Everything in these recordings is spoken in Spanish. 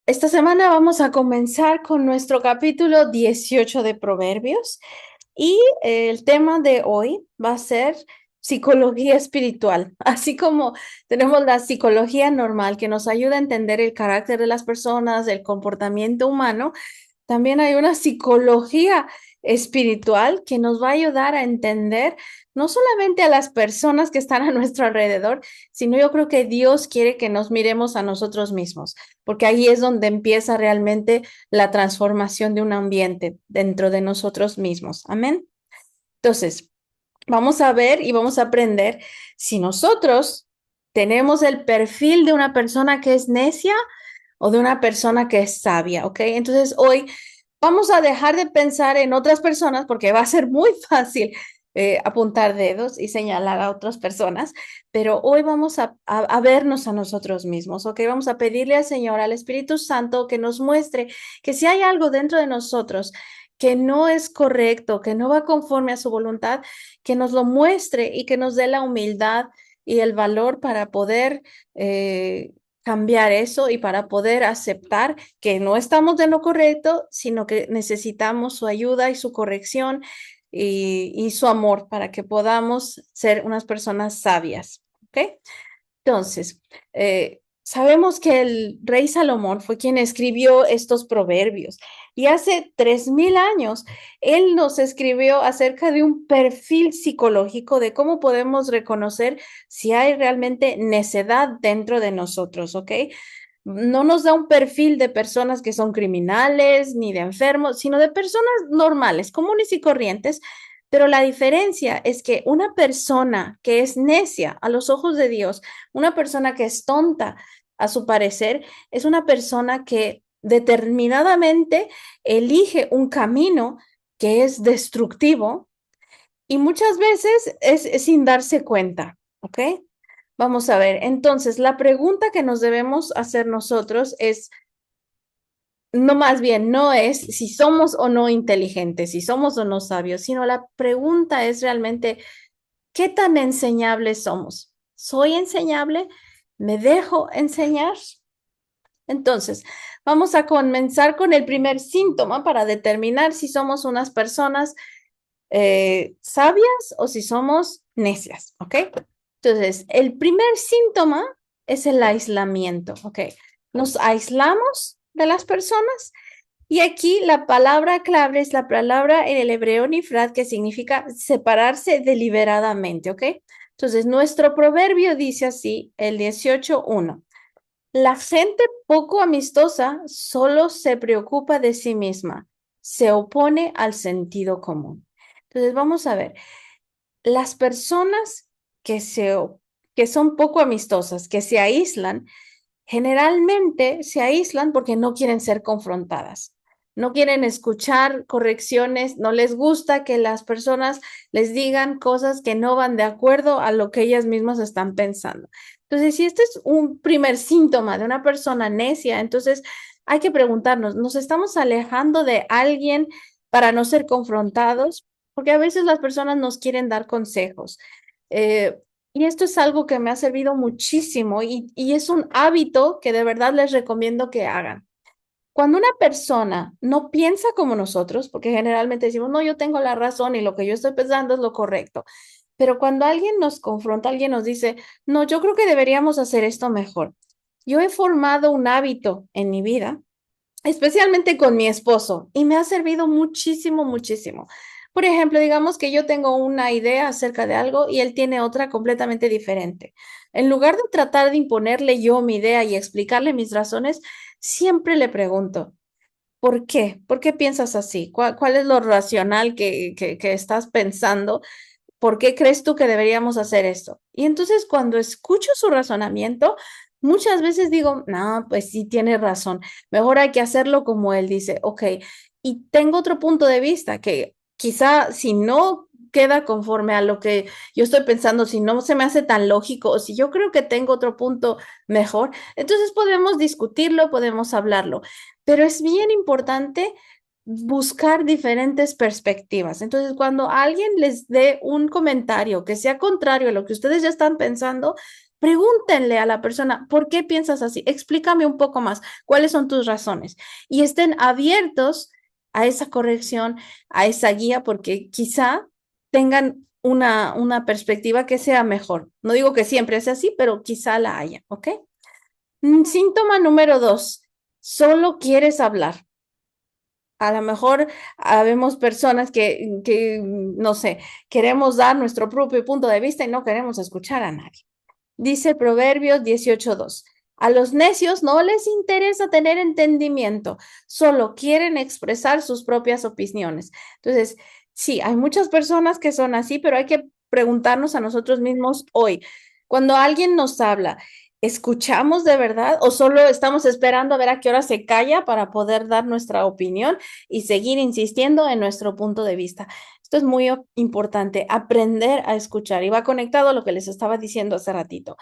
Esta semana vamos a comenzar con nuestro capítulo 18 de Proverbios y el tema de hoy va a ser psicología espiritual. Así como tenemos la psicología normal que nos ayuda a entender el carácter de las personas, el comportamiento humano, también hay una psicología espiritual que nos va a ayudar a entender no solamente a las personas que están a nuestro alrededor, sino yo creo que Dios quiere que nos miremos a nosotros mismos, porque ahí es donde empieza realmente la transformación de un ambiente dentro de nosotros mismos. Amén. Entonces, vamos a ver y vamos a aprender si nosotros tenemos el perfil de una persona que es necia o de una persona que es sabia, ¿ok? Entonces hoy vamos a dejar de pensar en otras personas porque va a ser muy fácil apuntar dedos y señalar a otras personas, pero hoy vamos a vernos a nosotros mismos, ¿ok? Vamos a pedirle al Señor, al Espíritu Santo, que nos muestre que si hay algo dentro de nosotros que no es correcto, que no va conforme a su voluntad, que nos lo muestre y que nos dé la humildad y el valor para poder cambiar eso y para poder aceptar que no estamos en lo correcto, sino que necesitamos su ayuda y su corrección y su amor para que podamos ser unas personas sabias. ¿Ok? Entonces, sabemos que el rey Salomón fue quien escribió estos proverbios y hace 3000 años él nos escribió acerca de un perfil psicológico de cómo podemos reconocer si hay realmente necedad dentro de nosotros, ¿ok? No nos da un perfil de personas que son criminales ni de enfermos, sino de personas normales, comunes y corrientes. Pero la diferencia es que una persona que es necia a los ojos de Dios, una persona que es tonta a su parecer, es una persona que determinadamente elige un camino que es destructivo y muchas veces es sin darse cuenta, ¿ok? Vamos a ver, entonces la pregunta que nos debemos hacer nosotros es, no más bien, no es si somos o no inteligentes, si somos o no sabios, sino la pregunta es realmente, ¿qué tan enseñables somos? ¿Soy enseñable? ¿Me dejo enseñar? Entonces, vamos a comenzar con el primer síntoma para determinar si somos unas personas sabias o si somos necias, ¿ok? Entonces, el primer síntoma es el aislamiento, ¿ok? Nos aislamos de las personas y aquí la palabra clave es la palabra en el hebreo nifrat que significa separarse deliberadamente, ¿ok? Entonces, nuestro proverbio dice así, el 18:1. La gente poco amistosa solo se preocupa de sí misma, se opone al sentido común. Entonces, vamos a ver, las personas que, que son poco amistosas, que se aíslan, generalmente se aíslan porque no quieren ser confrontadas, no quieren escuchar correcciones, no les gusta que las personas les digan cosas que no van de acuerdo a lo que ellas mismas están pensando. Entonces, si este es un primer síntoma de una persona necia, entonces hay que preguntarnos, ¿nos estamos alejando de alguien para no ser confrontados? Porque a veces las personas nos quieren dar consejos. Eh, y esto es algo que me ha servido muchísimo y es un hábito que de verdad les recomiendo que hagan. Cuando una persona no piensa como nosotros, porque generalmente decimos, no, yo tengo la razón y lo que yo estoy pensando es lo correcto, pero cuando alguien nos confronta, alguien nos dice, no, yo creo que deberíamos hacer esto mejor. Yo he formado un hábito en mi vida especialmente con mi esposo, y me ha servido muchísimo, muchísimo. Por ejemplo, digamos que yo tengo una idea acerca de algo y él tiene otra completamente diferente. En lugar de tratar de imponerle yo mi idea y explicarle mis razones, siempre le pregunto, ¿por qué? ¿Por qué piensas así? ¿Cuál es lo racional que estás pensando? ¿Por qué crees tú que deberíamos hacer esto? Y entonces cuando escucho su razonamiento, muchas veces digo, no, pues sí tiene razón, mejor hay que hacerlo como él dice, ok. Y tengo otro punto de vista que quizá si no queda conforme a lo que yo estoy pensando, si no se me hace tan lógico o si yo creo que tengo otro punto mejor, entonces podemos discutirlo, podemos hablarlo. Pero es bien importante buscar diferentes perspectivas. Entonces, cuando alguien les dé un comentario que sea contrario a lo que ustedes ya están pensando, Pregúntenle a la persona, ¿por qué piensas así? Explícame un poco más, ¿cuáles son tus razones? Y estén abiertos a esa corrección, a esa guía, porque quizá tengan una perspectiva que sea mejor. No digo que siempre sea así, pero quizá la haya, ¿ok? Síntoma número 2, solo quieres hablar. A lo mejor habemos personas no sé, queremos dar nuestro propio punto de vista y no queremos escuchar a nadie. Dice Proverbios 18:2. A los necios no les interesa tener entendimiento, solo quieren expresar sus propias opiniones. Entonces, sí, hay muchas personas que son así, pero hay que preguntarnos a nosotros mismos hoy, cuando alguien nos habla, ¿escuchamos de verdad o solo estamos esperando a ver a qué hora se calla para poder dar nuestra opinión y seguir insistiendo en nuestro punto de vista? Esto es muy importante, aprender a escuchar y va conectado a lo que les estaba diciendo hace ratito.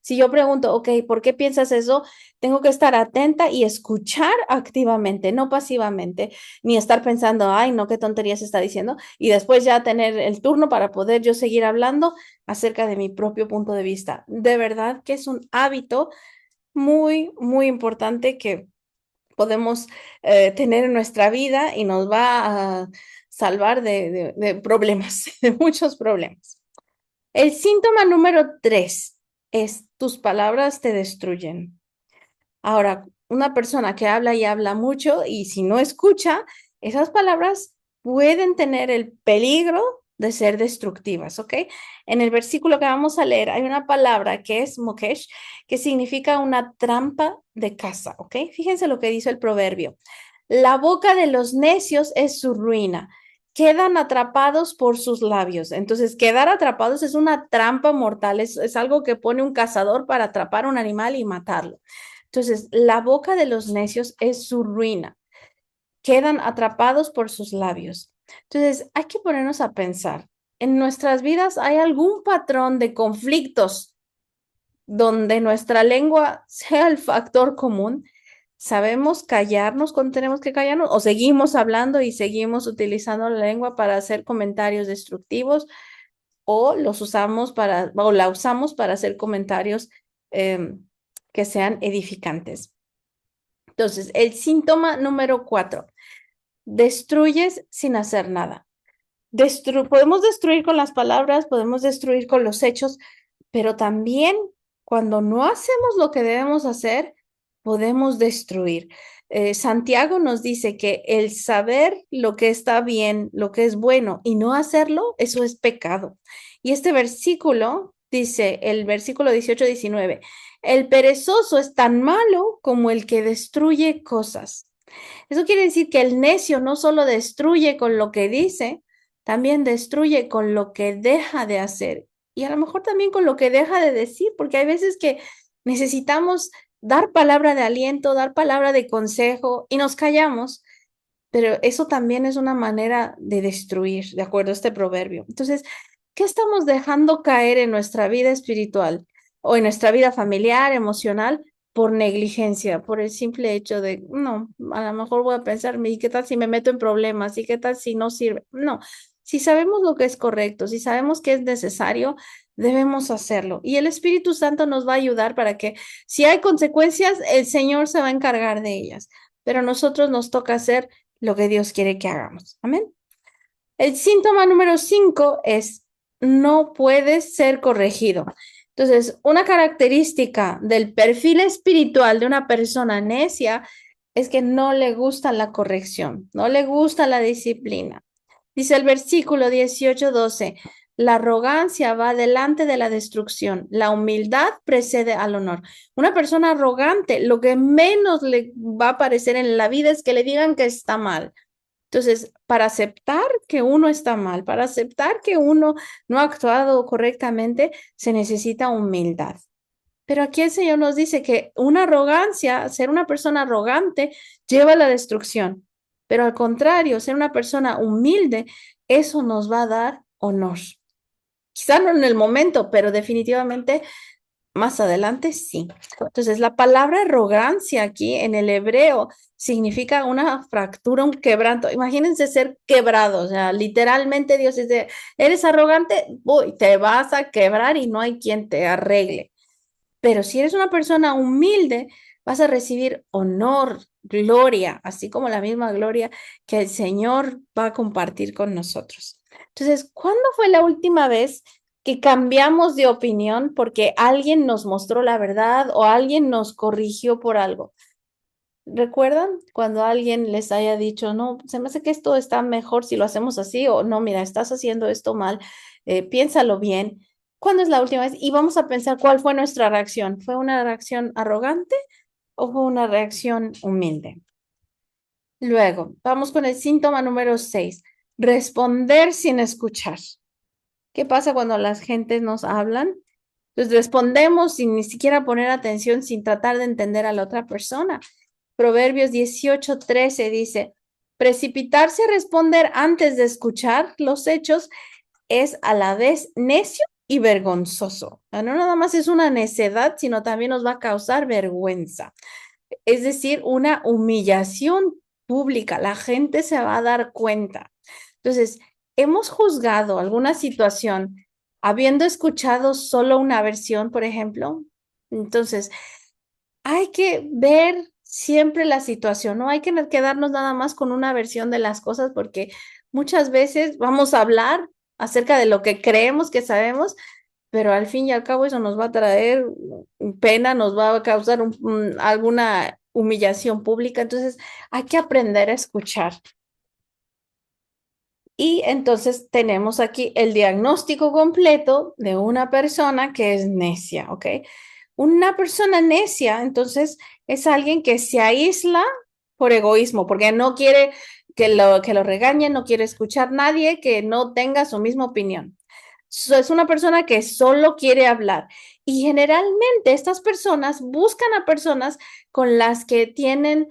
Si yo pregunto, ok, ¿por qué piensas eso? Tengo que estar atenta y escuchar activamente, no pasivamente, ni estar pensando, ay, no, qué tontería se está diciendo, y después ya tener el turno para poder yo seguir hablando acerca de mi propio punto de vista. De verdad que es un hábito muy, muy importante que podemos tener en nuestra vida y nos va a salvar de problemas, de muchos problemas. El síntoma número 3 es tus palabras te destruyen. Ahora, una persona que habla y habla mucho y si no escucha, esas palabras pueden tener el peligro de ser destructivas, ¿ok? En el versículo que vamos a leer hay una palabra que es mokesh, que significa una trampa de caza, ¿ok? Fíjense lo que dice el proverbio. La boca de los necios es su ruina. Quedan atrapados por sus labios. Entonces, quedar atrapados es una trampa mortal, es algo que pone un cazador para atrapar a un animal y matarlo. Entonces, la boca de los necios es su ruina. Quedan atrapados por sus labios. Entonces, hay que ponernos a pensar. ¿En nuestras vidas hay algún patrón de conflictos donde nuestra lengua sea el factor común? ¿Sabemos callarnos cuando tenemos que callarnos o seguimos hablando y seguimos utilizando la lengua para hacer comentarios destructivos o la usamos para hacer comentarios que sean edificantes? Entonces, el síntoma número 4, destruyes sin hacer nada. Podemos destruir con las palabras, podemos destruir con los hechos, pero también cuando no hacemos lo que debemos hacer, podemos destruir. Santiago nos dice que el saber lo que está bien, lo que es bueno y no hacerlo, eso es pecado. Y este versículo dice, el versículo 18-19, el perezoso es tan malo como el que destruye cosas. Eso quiere decir que el necio no solo destruye con lo que dice, también destruye con lo que deja de hacer y a lo mejor también con lo que deja de decir, porque hay veces que necesitamos dar palabra de aliento, dar palabra de consejo y nos callamos, pero eso también es una manera de destruir, de acuerdo a este proverbio. Entonces, ¿qué estamos dejando caer en nuestra vida espiritual o en nuestra vida familiar, emocional, por negligencia, por el simple hecho de, no, a lo mejor voy a pensar, ¿y qué tal si me meto en problemas? ¿Y qué tal si no sirve? No, si sabemos lo que es correcto, si sabemos que es necesario, debemos hacerlo. Y el Espíritu Santo nos va a ayudar para que si hay consecuencias, el Señor se va a encargar de ellas, pero a nosotros nos toca hacer lo que Dios quiere que hagamos. Amén. El síntoma número 5 es no puedes ser corregido. Entonces, una característica del perfil espiritual de una persona necia es que no le gusta la corrección, no le gusta la disciplina. Dice el versículo 18-12, la arrogancia va delante de la destrucción, la humildad precede al honor. Una persona arrogante, lo que menos le va a parecer en la vida es que le digan que está mal. Entonces, para aceptar que uno está mal, para aceptar que uno no ha actuado correctamente, se necesita humildad. Pero aquí el Señor nos dice que una arrogancia, ser una persona arrogante, lleva a la destrucción. Pero al contrario, ser una persona humilde, eso nos va a dar honor. Quizá no en el momento, pero definitivamente más adelante sí. Entonces, la palabra arrogancia aquí en el hebreo significa una fractura, un quebranto. Imagínense ser quebrados, o sea, literalmente Dios dice, eres arrogante, uy, te vas a quebrar y no hay quien te arregle. Pero si eres una persona humilde, vas a recibir honor, gloria, así como la misma gloria que el Señor va a compartir con nosotros. Entonces, ¿cuándo fue la última vez que cambiamos de opinión porque alguien nos mostró la verdad o alguien nos corrigió por algo? ¿Recuerdan cuando alguien les haya dicho, no, se me hace que esto está mejor si lo hacemos así, o no, mira, estás haciendo esto mal, piénsalo bien? ¿Cuándo es la última vez? Y vamos a pensar cuál fue nuestra reacción. ¿Fue una reacción arrogante o fue una reacción humilde? Luego, vamos con el síntoma número 6, responder sin escuchar. ¿Qué pasa cuando las gentes nos hablan? Pues respondemos sin ni siquiera poner atención, sin tratar de entender a la otra persona. Proverbios 18:13 dice, precipitarse a responder antes de escuchar los hechos es a la vez necio y vergonzoso. No nada más es una necedad, sino también nos va a causar vergüenza. Es decir, una humillación pública. La gente se va a dar cuenta. Entonces, hemos juzgado alguna situación habiendo escuchado solo una versión, por ejemplo. Entonces, hay que ver siempre la situación, no hay que quedarnos nada más con una versión de las cosas, porque muchas veces vamos a hablar acerca de lo que creemos que sabemos, pero al fin y al cabo eso nos va a traer pena, nos va a causar alguna humillación pública. Entonces hay que aprender a escuchar. Y entonces tenemos aquí el diagnóstico completo de una persona que es necia, ¿ok? Una persona necia, entonces, es alguien que se aísla por egoísmo, porque no quiere que lo regañen, no quiere escuchar a nadie que no tenga su misma opinión. Es una persona que solo quiere hablar. Y generalmente estas personas buscan a personas con las que tienen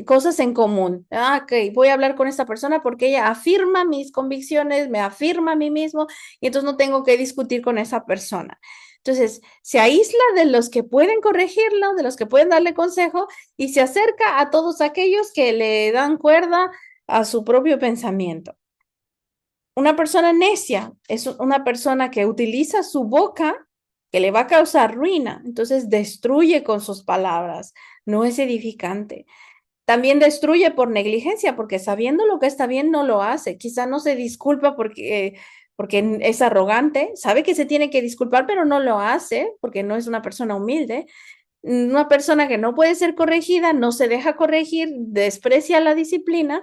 cosas en común. Ah, ok, voy a hablar con esta persona porque ella afirma mis convicciones, me afirma a mí mismo y entonces no tengo que discutir con esa persona. Entonces, se aísla de los que pueden corregirlo, de los que pueden darle consejo y se acerca a todos aquellos que le dan cuerda a su propio pensamiento. Una persona necia es una persona que utiliza su boca que le va a causar ruina, entonces destruye con sus palabras, no es edificante. También destruye por negligencia, porque sabiendo lo que está bien no lo hace. Quizá no se disculpa porque es arrogante, sabe que se tiene que disculpar, pero no lo hace porque no es una persona humilde. Una persona que no puede ser corregida, no se deja corregir, desprecia la disciplina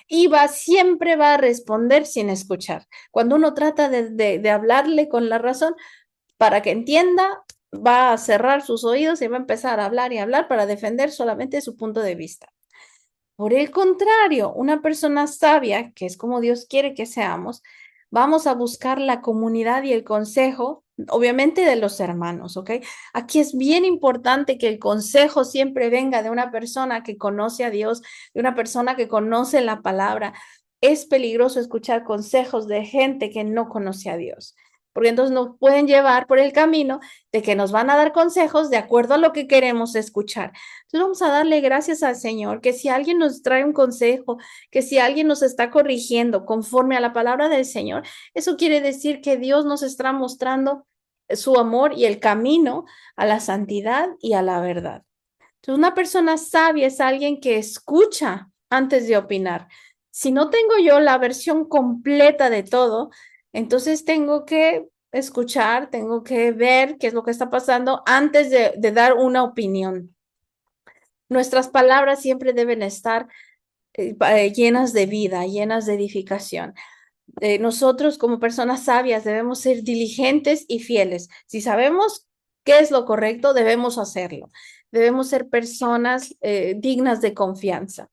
y siempre va a responder sin escuchar. Cuando uno trata de hablarle con la razón para que entienda, va a cerrar sus oídos y va a empezar a hablar y hablar para defender solamente su punto de vista. Por el contrario, una persona sabia, que es como Dios quiere que seamos, vamos a buscar la comunidad y el consejo, obviamente de los hermanos, ¿ok? Aquí es bien importante que el consejo siempre venga de una persona que conoce a Dios, de una persona que conoce la palabra. Es peligroso escuchar consejos de gente que no conoce a Dios, porque entonces nos pueden llevar por el camino de que nos van a dar consejos de acuerdo a lo que queremos escuchar. Entonces vamos a darle gracias al Señor, que si alguien nos trae un consejo, que si alguien nos está corrigiendo conforme a la palabra del Señor, eso quiere decir que Dios nos está mostrando su amor y el camino a la santidad y a la verdad. Entonces, una persona sabia es alguien que escucha antes de opinar. Si no tengo yo la versión completa de todo, entonces tengo que escuchar, tengo que ver qué es lo que está pasando antes de dar una opinión. Nuestras palabras siempre deben estar llenas de vida, llenas de edificación. Nosotros como personas sabias debemos ser diligentes y fieles. Si sabemos qué es lo correcto, debemos hacerlo. Debemos ser personas dignas de confianza.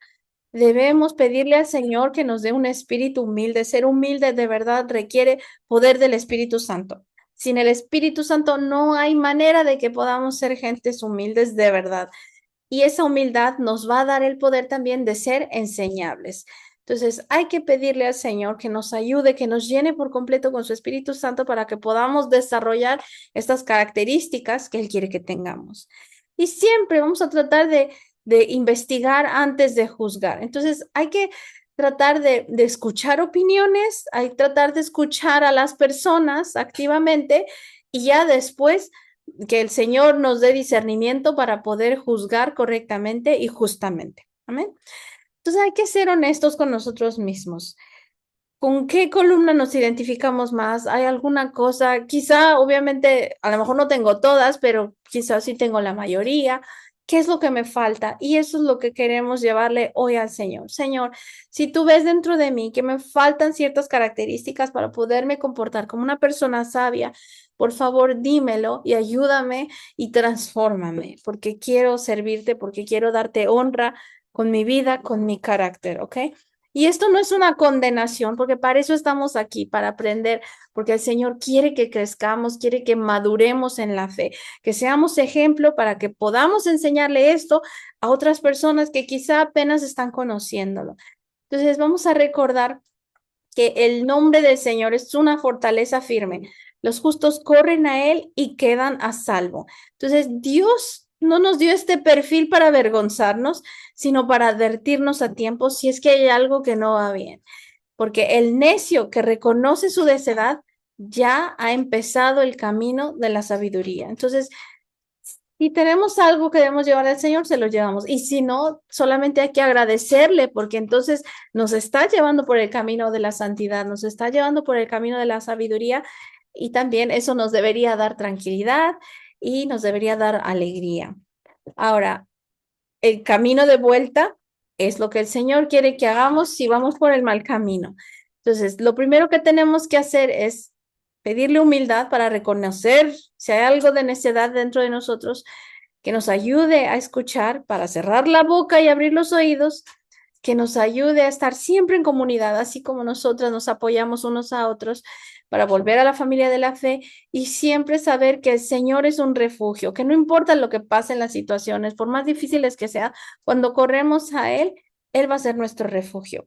Debemos pedirle al Señor que nos dé un espíritu humilde. Ser humilde de verdad requiere poder del Espíritu Santo. Sin el Espíritu Santo no hay manera de que podamos ser gentes humildes de verdad. Y esa humildad nos va a dar el poder también de ser enseñables. Entonces, hay que pedirle al Señor que nos ayude, que nos llene por completo con su Espíritu Santo para que podamos desarrollar estas características que Él quiere que tengamos. Y siempre vamos a tratar de investigar antes de juzgar. Entonces, hay que tratar de escuchar opiniones, hay que tratar de escuchar a las personas activamente y ya después que el Señor nos dé discernimiento para poder juzgar correctamente y justamente. Amén. Entonces hay que ser honestos con nosotros mismos. ¿Con qué columna nos identificamos más? ¿Hay alguna cosa? Quizá, obviamente, a lo mejor no tengo todas, pero quizás sí tengo la mayoría. ¿Qué es lo que me falta? Y eso es lo que queremos llevarle hoy al Señor. Señor, si tú ves dentro de mí que me faltan ciertas características para poderme comportar como una persona sabia, por favor, dímelo y ayúdame y transfórmame, porque quiero servirte, porque quiero darte honra con mi vida, con mi carácter, ¿ok? Y esto no es una condenación, porque para eso estamos aquí, para aprender, porque el Señor quiere que crezcamos, quiere que maduremos en la fe, que seamos ejemplo para que podamos enseñarle esto a otras personas que quizá apenas están conociéndolo. Entonces vamos a recordar que el nombre del Señor es una fortaleza firme. Los justos corren a Él y quedan a salvo. Entonces, Dios no nos dio este perfil para avergonzarnos, sino para advertirnos a tiempo si es que hay algo que no va bien. Porque el necio que reconoce su necedad ya ha empezado el camino de la sabiduría. Entonces, si tenemos algo que debemos llevar al Señor, se lo llevamos. Y si no, solamente hay que agradecerle, porque entonces nos está llevando por el camino de la santidad, nos está llevando por el camino de la sabiduría, y también eso nos debería dar tranquilidad y nos debería dar alegría. Ahora, el camino de vuelta es lo que el Señor quiere que hagamos si vamos por el mal camino. Entonces, lo primero que tenemos que hacer es pedirle humildad para reconocer si hay algo de necedad dentro de nosotros, que nos ayude a escuchar para cerrar la boca y abrir los oídos, que nos ayude a estar siempre en comunidad, así como nosotras nos apoyamos unos a otros para volver a la familia de la fe y siempre saber que el Señor es un refugio, que no importa lo que pase en las situaciones, por más difíciles que sea, cuando corremos a Él, Él va a ser nuestro refugio.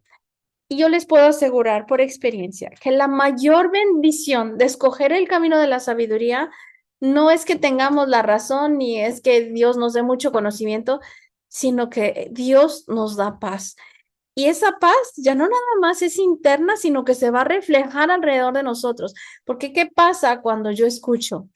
Y yo les puedo asegurar por experiencia que la mayor bendición de escoger el camino de la sabiduría no es que tengamos la razón ni es que Dios nos dé mucho conocimiento, sino que Dios nos da paz. Y esa paz ya no nada más es interna, sino que se va a reflejar alrededor de nosotros. Porque ¿qué pasa cuando yo escucho?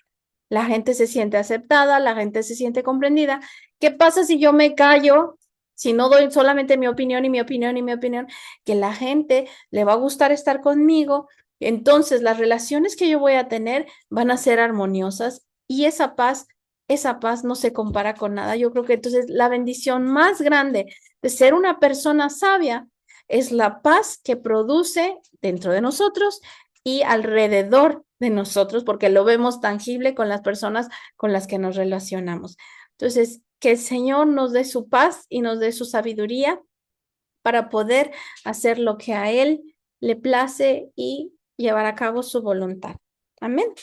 La gente se siente aceptada, la gente se siente comprendida. ¿Qué pasa si yo me callo, si no doy solamente mi opinión y mi opinión y mi opinión? Que la gente le va a gustar estar conmigo. Entonces las relaciones que yo voy a tener van a ser armoniosas y esa paz no se compara con nada. Yo creo que entonces la bendición más grande de ser una persona sabia es la paz que produce dentro de nosotros y alrededor de nosotros, porque lo vemos tangible con las personas con las que nos relacionamos. Entonces, que el Señor nos dé su paz y nos dé su sabiduría para poder hacer lo que a Él le place y llevar a cabo su voluntad. Amén.